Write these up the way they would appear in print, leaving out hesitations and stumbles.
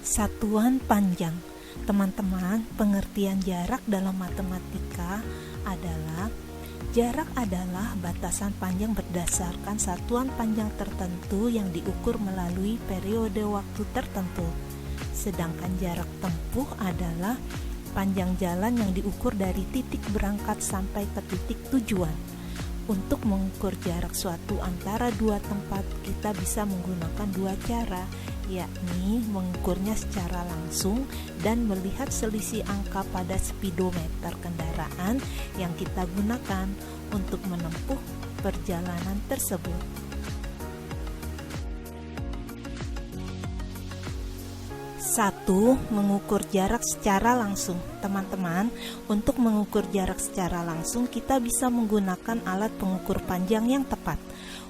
Satuan panjang. Teman-teman, pengertian jarak dalam matematika adalah jarak adalah batasan panjang berdasarkan satuan panjang tertentu yang diukur melalui periode waktu tertentu. Sedangkan jarak tempuh adalah panjang jalan yang diukur dari titik berangkat sampai ke titik tujuan. Untuk mengukur jarak suatu antara dua tempat, kita bisa menggunakan dua cara, yakni mengukurnya secara langsung dan melihat selisih angka pada speedometer kendaraan yang kita gunakan untuk menempuh perjalanan tersebut. Satu, mengukur jarak secara langsung. Teman-teman, untuk mengukur jarak secara langsung kita bisa menggunakan alat pengukur panjang yang tepat.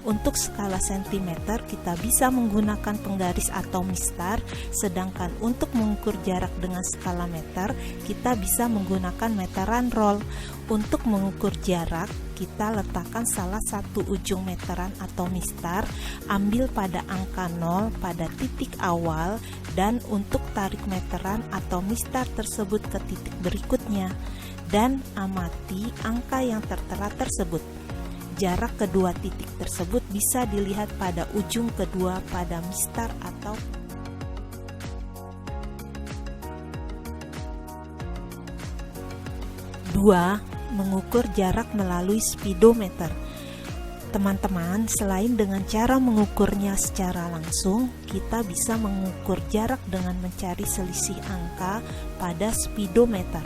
Untuk skala sentimeter kita bisa menggunakan penggaris atau mistar, sedangkan untuk mengukur jarak dengan skala meter kita bisa menggunakan meteran roll. Untuk mengukur jarak kita letakkan salah satu ujung meteran atau mistar, ambil pada angka 0 pada titik awal, dan untuk tarik meteran atau mistar tersebut ke titik berikutnya dan amati angka yang tertera tersebut. Jarak kedua titik tersebut bisa dilihat pada ujung kedua pada mistar atau 2. Mengukur jarak melalui speedometer. Teman-teman, selain dengan cara mengukurnya secara langsung, kita bisa mengukur jarak dengan mencari selisih angka pada speedometer.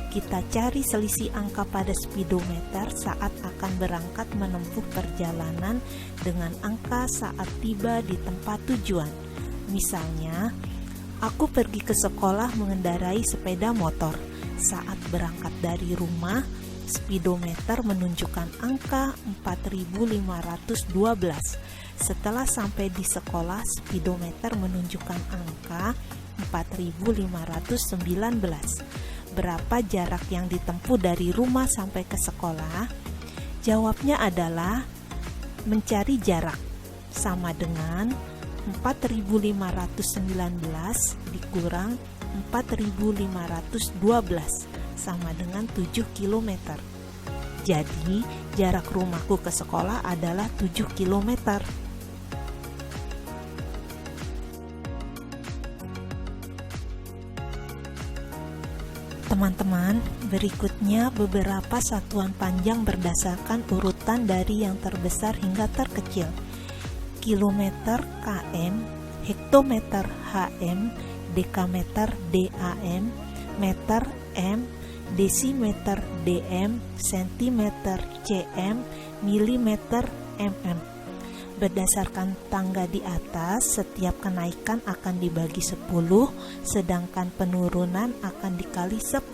Kita cari selisih angka pada speedometer saat akan berangkat menempuh perjalanan dengan angka saat tiba di tempat tujuan. Misalnya, aku pergi ke sekolah mengendarai sepeda motor. Saat berangkat dari rumah, speedometer menunjukkan angka 4512. Setelah sampai di sekolah, speedometer menunjukkan angka 4519. Berapa jarak yang ditempuh dari rumah sampai ke sekolah? Jawabnya adalah mencari jarak sama dengan 4519 dikurang 4512 sama dengan 7 km. Jadi, jarak rumahku ke sekolah adalah 7 km. Teman-teman, berikutnya beberapa satuan panjang berdasarkan urutan dari yang terbesar hingga terkecil. Kilometer km, hektometer hm, dekameter dam, meter m, desimeter dm, sentimeter cm, milimeter mm. Berdasarkan tangga di atas, setiap kenaikan akan dibagi 10, sedangkan penurunan akan dikali 10.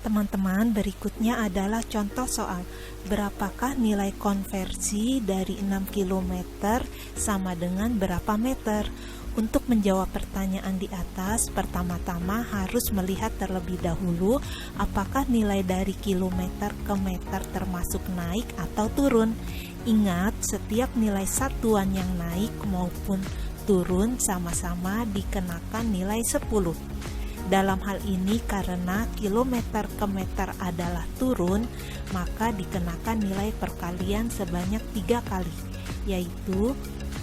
Teman-teman, berikutnya adalah contoh soal. Berapakah nilai konversi dari 6 km sama dengan berapa meter? Untuk menjawab pertanyaan di atas, pertama-tama harus melihat terlebih dahulu apakah nilai dari kilometer ke meter termasuk naik atau turun. Ingat, setiap nilai satuan yang naik maupun turun sama-sama dikenakan nilai 10. Dalam hal ini karena kilometer ke meter adalah turun, maka dikenakan nilai perkalian sebanyak 3 kali, yaitu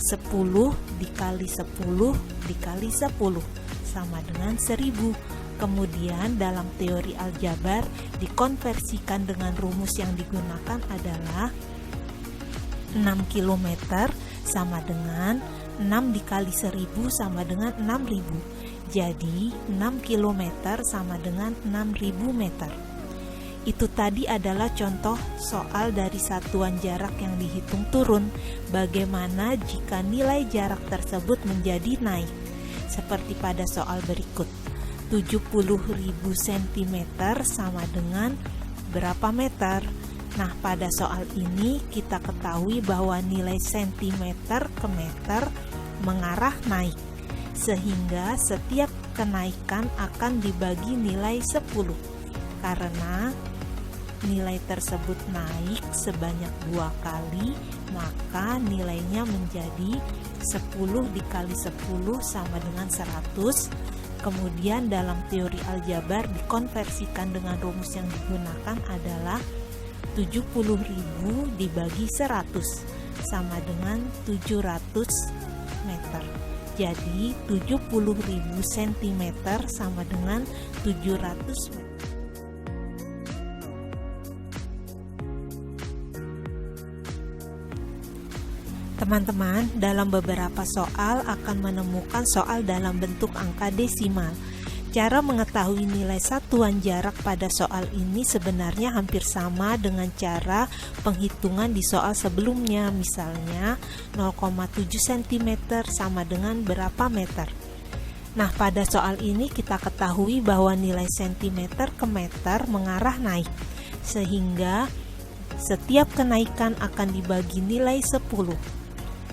10 dikali 10 dikali 10 sama dengan 1000. Kemudian dalam teori aljabar dikonversikan dengan rumus yang digunakan adalah 6 km sama dengan 6 dikali 1000 sama dengan 6000. Jadi 6 km sama dengan 6000 meter. Itu tadi adalah contoh soal dari satuan jarak yang dihitung turun. Bagaimana jika nilai jarak tersebut menjadi naik? Seperti pada soal berikut. 70.000 cm sama dengan berapa meter? Nah, pada soal ini kita ketahui bahwa nilai sentimeter ke meter mengarah naik, sehingga setiap kenaikan akan dibagi nilai 10. Karena nilai tersebut naik sebanyak 2 kali, maka nilainya menjadi 10 dikali 10 sama dengan 100. Kemudian dalam teori aljabar dikonversikan dengan rumus yang digunakan adalah 70.000 dibagi 100 sama dengan 700 meter. Jadi 70.000 cm sama dengan 700 meter. Teman-teman, dalam beberapa soal akan menemukan soal dalam bentuk angka desimal. Cara mengetahui nilai satuan jarak pada soal ini sebenarnya hampir sama dengan cara penghitungan di soal sebelumnya. Misalnya 0,7 cm sama dengan berapa meter. Nah, pada soal ini kita ketahui bahwa nilai cm ke meter mengarah naik, sehingga setiap kenaikan akan dibagi nilai 10.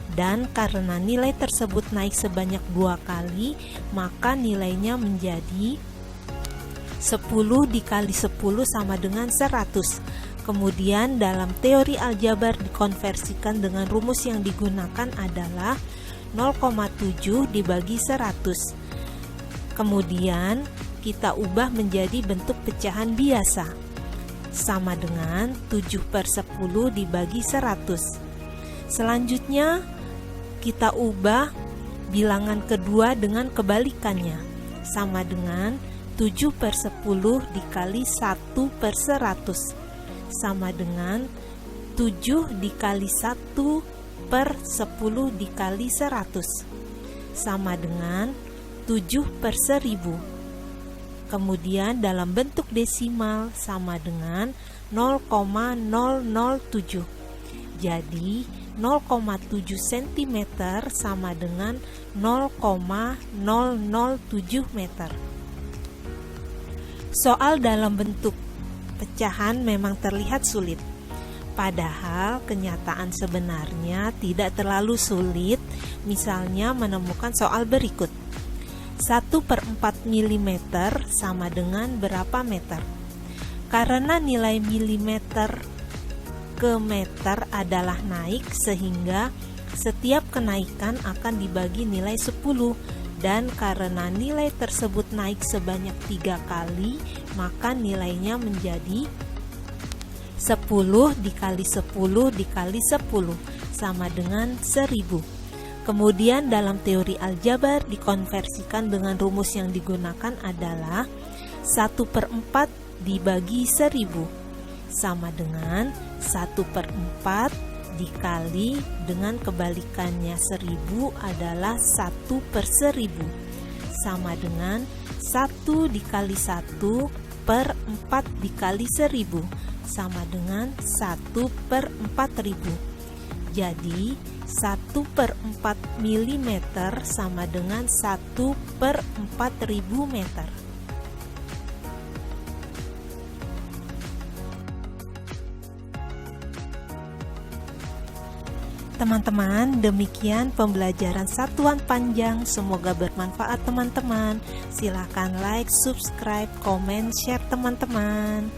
Dan karena nilai tersebut naik sebanyak 2 kali, maka nilainya menjadi 10 dikali 10 sama dengan 100. Kemudian dalam teori aljabar dikonversikan dengan rumus yang digunakan adalah 0,7 dibagi 100. Kemudian kita ubah menjadi bentuk pecahan biasa, sama dengan 7/10 dibagi 100. Selanjutnya kita ubah bilangan kedua dengan kebalikannya, sama dengan 7/10 dikali 1/100 sama dengan 7 dikali 1/10 dikali 100 sama dengan 7/1000. Kemudian dalam bentuk desimal sama dengan 0,007. Jadi 0,7 cm sama dengan 0,007 meter. Soal dalam bentuk pecahan memang terlihat sulit, padahal kenyataan sebenarnya tidak terlalu sulit. Misalnya menemukan soal berikut. 1/4 mm sama dengan berapa meter? Karena nilai milimeter ke meter adalah naik, sehingga setiap kenaikan akan dibagi nilai 10. Dan karena nilai tersebut naik sebanyak 3 kali, maka nilainya menjadi 10 dikali 10 dikali 10 sama dengan 1000. Kemudian dalam teori aljabar dikonversikan dengan rumus yang digunakan adalah 1/4 dibagi 1000 sama dengan 1/4 dikali dengan kebalikannya 1000 adalah 1/1000 sama dengan 1 dikali 1/4 dikali 1000 sama dengan 1/4000. Jadi 1/4 mm sama dengan 1/4000 meter. Teman-teman, demikian pembelajaran satuan panjang. Semoga bermanfaat teman-teman. Silakan like, subscribe, komen, share teman-teman.